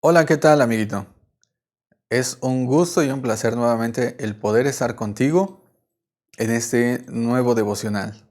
Hola, ¿qué tal, amiguito? Es un gusto y un placer nuevamente el poder estar contigo en este nuevo devocional.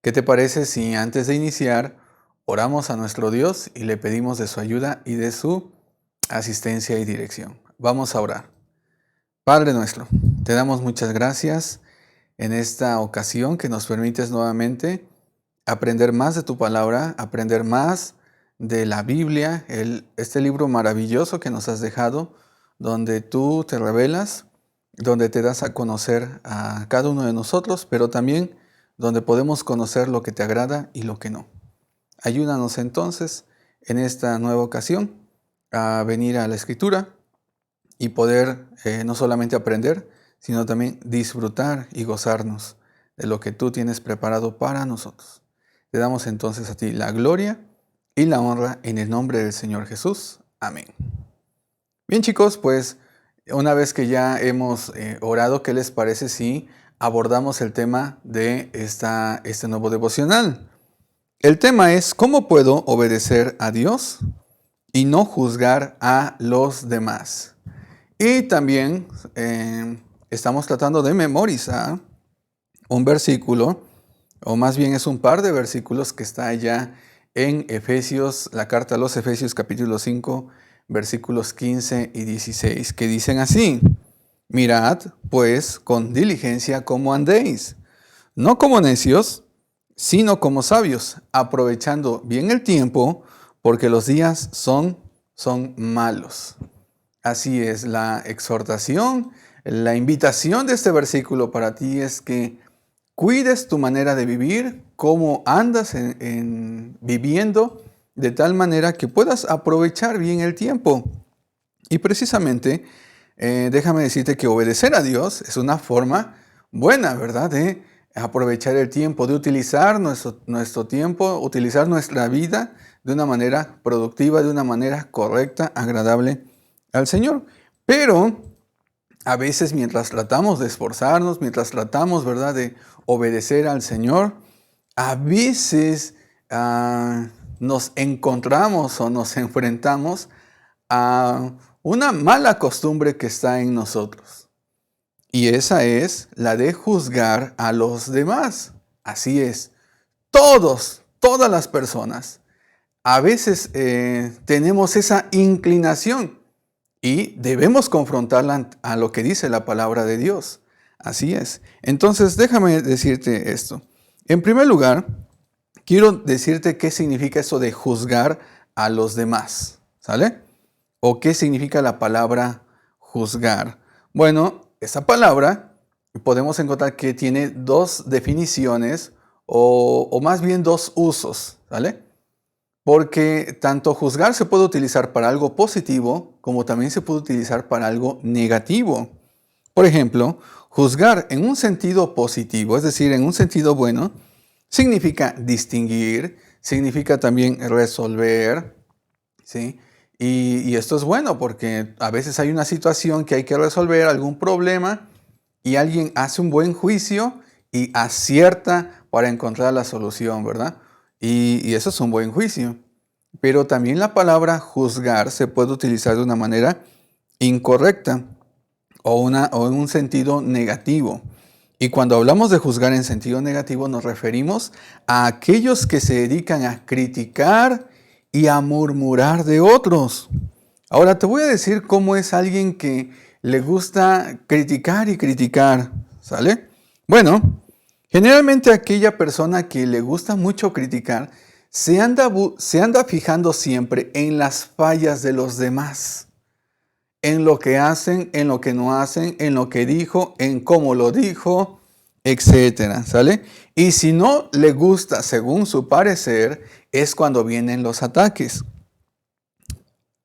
¿Qué te parece si antes de iniciar oramos a nuestro Dios y le pedimos de su ayuda y de su asistencia y dirección? Vamos a orar. Padre nuestro, te damos muchas gracias en esta ocasión que nos permites nuevamente aprender más de tu palabra, aprender más de la Biblia, este libro maravilloso que nos has dejado, donde tú te revelas, donde te das a conocer a cada uno de nosotros, pero también donde podemos conocer lo que te agrada y lo que no. Ayúdanos entonces en esta nueva ocasión a venir a la Escritura y poder no solamente aprender, sino también disfrutar y gozarnos de lo que tú tienes preparado para nosotros. Te damos entonces a ti la gloria y la honra en el nombre del Señor Jesús. Amén. Bien, chicos, pues una vez que ya hemos orado, ¿qué les parece si abordamos el tema de este nuevo devocional? El tema es: ¿cómo puedo obedecer a Dios y no juzgar a los demás? Y también estamos tratando de memorizar un versículo, o más bien es un par de versículos que está allá en Efesios, la carta a los Efesios capítulo 5, versículos 15 y 16, que dicen así: mirad, pues, con diligencia cómo andéis, no como necios, sino como sabios, aprovechando bien el tiempo, porque los días son malos. Así es, la exhortación, la invitación de este versículo para ti es que cuides tu manera de vivir, cómo andas viviendo, de tal manera que puedas aprovechar bien el tiempo. Y precisamente, déjame decirte que obedecer a Dios es una forma buena, ¿verdad? De aprovechar el tiempo, de utilizar nuestro tiempo, utilizar nuestra vida de una manera productiva, de una manera correcta, agradable al Señor. Pero a veces, mientras tratamos de esforzarnos, mientras tratamos, ¿verdad?, de obedecer al Señor, a veces nos encontramos o nos enfrentamos a una mala costumbre que está en nosotros. Y esa es la de juzgar a los demás. Así es. Todas las personas, a veces tenemos esa inclinación y debemos confrontarla a lo que dice la palabra de Dios. Así es. Entonces, déjame decirte esto. En primer lugar, quiero decirte qué significa eso de juzgar a los demás. ¿Sale? ¿O qué significa la palabra juzgar? Bueno, esa palabra podemos encontrar que tiene dos definiciones o más bien dos usos. ¿Sale? Porque tanto juzgar se puede utilizar para algo positivo como también se puede utilizar para algo negativo. Por ejemplo, juzgar en un sentido positivo, es decir, en un sentido bueno, significa distinguir, significa también resolver, ¿sí? Y esto es bueno porque a veces hay una situación que hay que resolver, algún problema, y alguien hace un buen juicio y acierta para encontrar la solución, ¿verdad? Y eso es un buen juicio. Pero también la palabra juzgar se puede utilizar de una manera incorrecta o en un sentido negativo. Y cuando hablamos de juzgar en sentido negativo nos referimos a aquellos que se dedican a criticar y a murmurar de otros. Ahora te voy a decir cómo es alguien que le gusta criticar y criticar, ¿sale? Bueno, generalmente aquella persona que le gusta mucho criticar se anda fijando siempre en las fallas de los demás, en lo que hacen, en lo que no hacen, en lo que dijo, en cómo lo dijo, etcétera, ¿sale? Y si no le gusta según su parecer, es cuando vienen los ataques.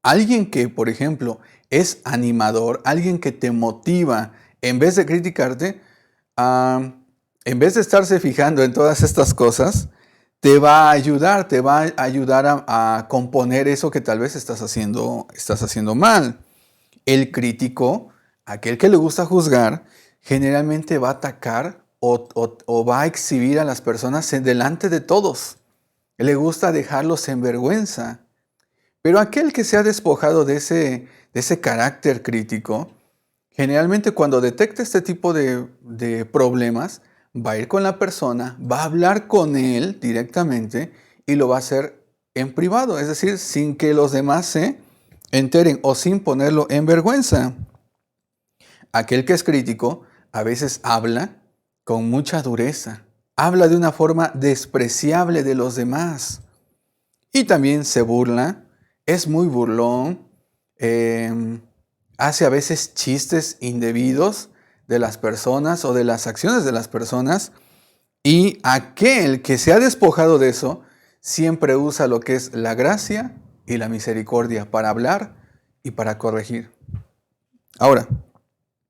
Alguien que, por ejemplo, es animador, alguien que te motiva, en vez de criticarte, en vez de estarse fijando en todas estas cosas, te va a ayudar a componer eso que tal vez estás haciendo mal. El crítico, aquel que le gusta juzgar, generalmente va a atacar o va a exhibir a las personas delante de todos. Le gusta dejarlos en vergüenza. Pero aquel que se ha despojado de ese carácter crítico, generalmente cuando detecta este tipo de problemas, va a ir con la persona, va a hablar con él directamente y lo va a hacer en privado, es decir, sin que los demás se enteren o sin ponerlo en vergüenza. Aquel que es crítico a veces habla con mucha dureza, habla de una forma despreciable de los demás y también se burla, es muy burlón, hace a veces chistes indebidos de las personas o de las acciones de las personas, y aquel que se ha despojado de eso siempre usa lo que es la gracia y la misericordia para hablar y para corregir. Ahora,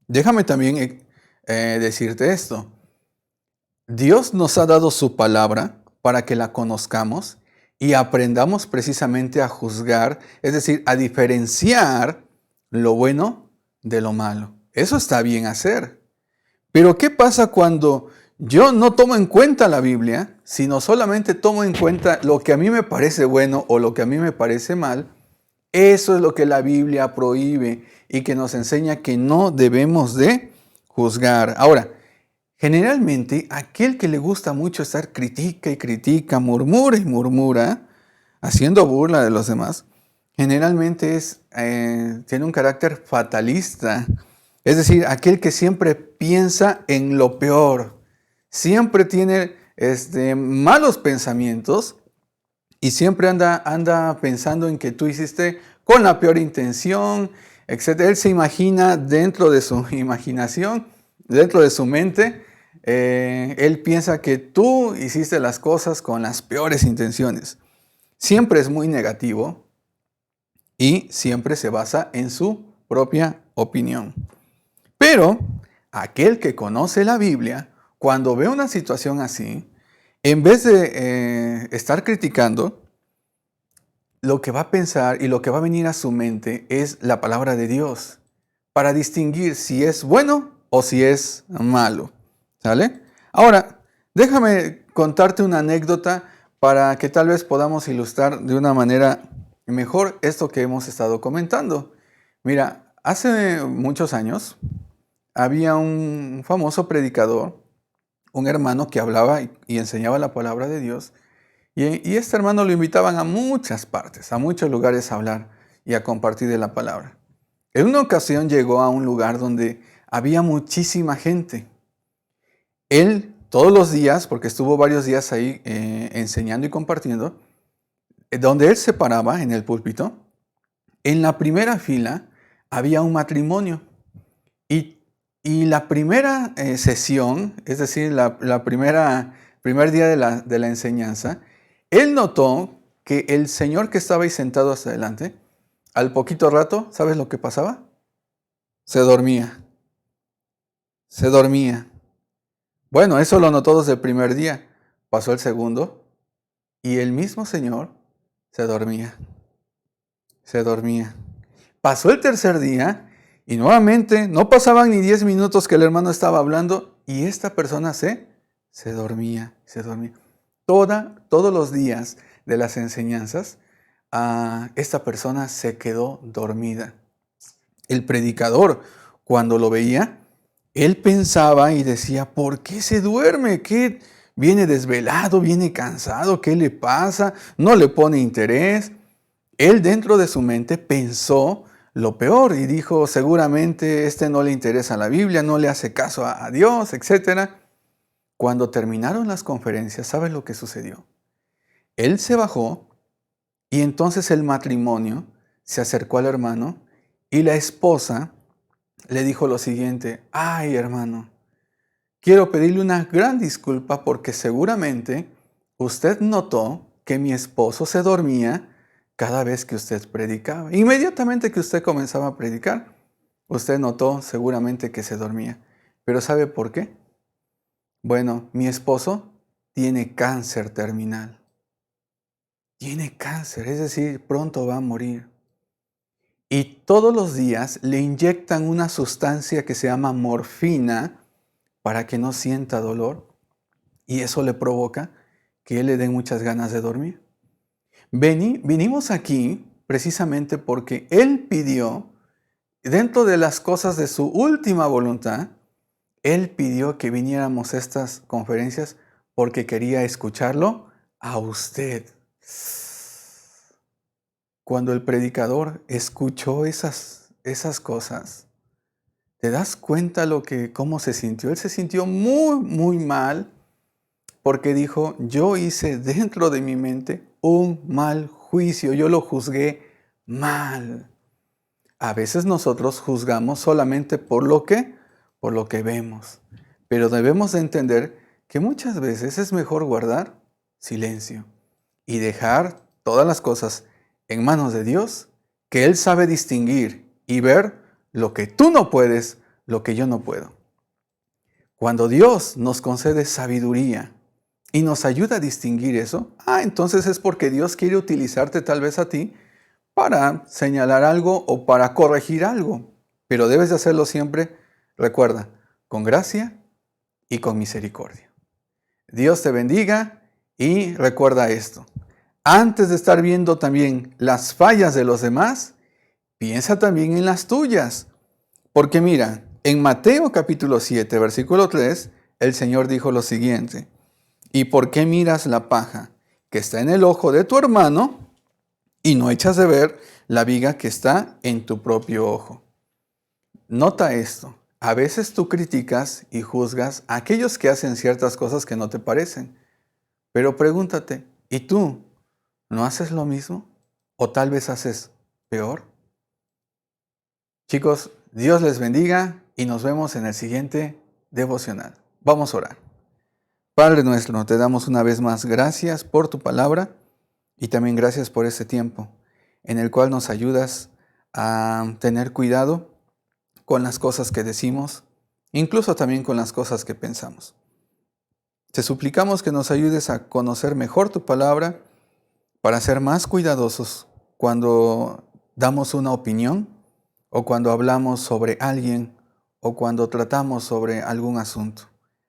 déjame también decirte esto. Dios nos ha dado su palabra para que la conozcamos y aprendamos precisamente a juzgar, es decir, a diferenciar lo bueno de lo malo. Eso está bien hacer. Pero ¿qué pasa cuando yo no tomo en cuenta la Biblia, sino solamente tomo en cuenta lo que a mí me parece bueno o lo que a mí me parece mal? Eso es lo que la Biblia prohíbe y que nos enseña que no debemos de juzgar. Ahora, generalmente, aquel que le gusta mucho estar critica y critica, murmura y murmura, haciendo burla de los demás, generalmente tiene un carácter fatalista. Es decir, aquel que siempre piensa en lo peor, siempre tiene malos pensamientos y siempre anda pensando en que tú hiciste con la peor intención, etc. Él se imagina dentro de su imaginación, dentro de su mente, él piensa que tú hiciste las cosas con las peores intenciones. Siempre es muy negativo y siempre se basa en su propia opinión. Pero aquel que conoce la Biblia, cuando ve una situación así, en vez de estar criticando, lo que va a pensar y lo que va a venir a su mente es la palabra de Dios para distinguir si es bueno o si es malo. ¿Sale? Ahora, déjame contarte una anécdota para que tal vez podamos ilustrar de una manera mejor esto que hemos estado comentando. Mira, hace muchos años había un famoso predicador, un hermano que hablaba y enseñaba la palabra de Dios. Y este hermano lo invitaban a muchas partes, a muchos lugares a hablar y a compartir de la palabra. En una ocasión llegó a un lugar donde había muchísima gente. Él todos los días, porque estuvo varios días ahí enseñando y compartiendo, donde él se paraba en el púlpito, en la primera fila había un matrimonio. Y la primera sesión, es decir, primer día de la enseñanza, él notó que el señor que estaba ahí sentado hasta adelante, al poquito rato, ¿sabes lo que pasaba? Se dormía. Se dormía. Bueno, eso lo notó desde el primer día. Pasó el segundo y el mismo señor se dormía. Se dormía. Pasó el tercer día y nuevamente no pasaban ni 10 minutos que el hermano estaba hablando y esta persona se dormía, se dormía. Todos los días de las enseñanzas, esta persona se quedó dormida. El predicador, cuando lo veía, él pensaba y decía, ¿por qué se duerme? ¿Qué viene desvelado, viene cansado? ¿Qué le pasa? No le pone interés. Él dentro de su mente pensó lo peor y dijo, seguramente no le interesa la Biblia, no le hace caso a Dios, etc. Cuando terminaron las conferencias, ¿sabes lo que sucedió? Él se bajó y entonces el matrimonio se acercó al hermano y la esposa le dijo lo siguiente, ay hermano, quiero pedirle una gran disculpa porque seguramente usted notó que mi esposo se dormía cada vez que usted predicaba. Inmediatamente que usted comenzaba a predicar, usted notó seguramente que se dormía. Pero ¿sabe por qué? Bueno, mi esposo tiene cáncer terminal. Tiene cáncer, es decir, pronto va a morir. Y todos los días le inyectan una sustancia que se llama morfina para que no sienta dolor. Y eso le provoca que él le den muchas ganas de dormir. Vinimos aquí precisamente porque Él pidió, dentro de las cosas de su última voluntad, Él pidió que viniéramos a estas conferencias porque quería escucharlo a usted. Cuando el predicador escuchó esas cosas, ¿te das cuenta cómo se sintió? Él se sintió muy, muy mal porque dijo, yo hice dentro de mi mente un mal juicio, yo lo juzgué mal. A veces nosotros juzgamos solamente por lo que vemos, pero debemos de entender que muchas veces es mejor guardar silencio y dejar todas las cosas en manos de Dios, que Él sabe distinguir y ver lo que tú no puedes, lo que yo no puedo. Cuando Dios nos concede sabiduría y nos ayuda a distinguir eso, entonces es porque Dios quiere utilizarte tal vez a ti para señalar algo o para corregir algo. Pero debes de hacerlo siempre, recuerda, con gracia y con misericordia. Dios te bendiga y recuerda esto. Antes de estar viendo también las fallas de los demás, piensa también en las tuyas. Porque mira, en Mateo capítulo 7, versículo 3, el Señor dijo lo siguiente: ¿y por qué miras la paja que está en el ojo de tu hermano y no echas de ver la viga que está en tu propio ojo? Nota esto. A veces tú criticas y juzgas a aquellos que hacen ciertas cosas que no te parecen. Pero pregúntate, ¿y tú no haces lo mismo? ¿O tal vez haces peor? Chicos, Dios les bendiga y nos vemos en el siguiente devocional. Vamos a orar. Padre nuestro, te damos una vez más gracias por tu palabra y también gracias por este tiempo en el cual nos ayudas a tener cuidado con las cosas que decimos, incluso también con las cosas que pensamos. Te suplicamos que nos ayudes a conocer mejor tu palabra para ser más cuidadosos cuando damos una opinión o cuando hablamos sobre alguien o cuando tratamos sobre algún asunto.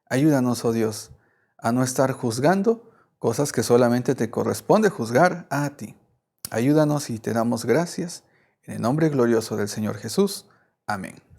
Ayúdanos, oh Dios, a no estar juzgando cosas que solamente te corresponde juzgar a ti. Ayúdanos y te damos gracias en el nombre glorioso del Señor Jesús. Amén.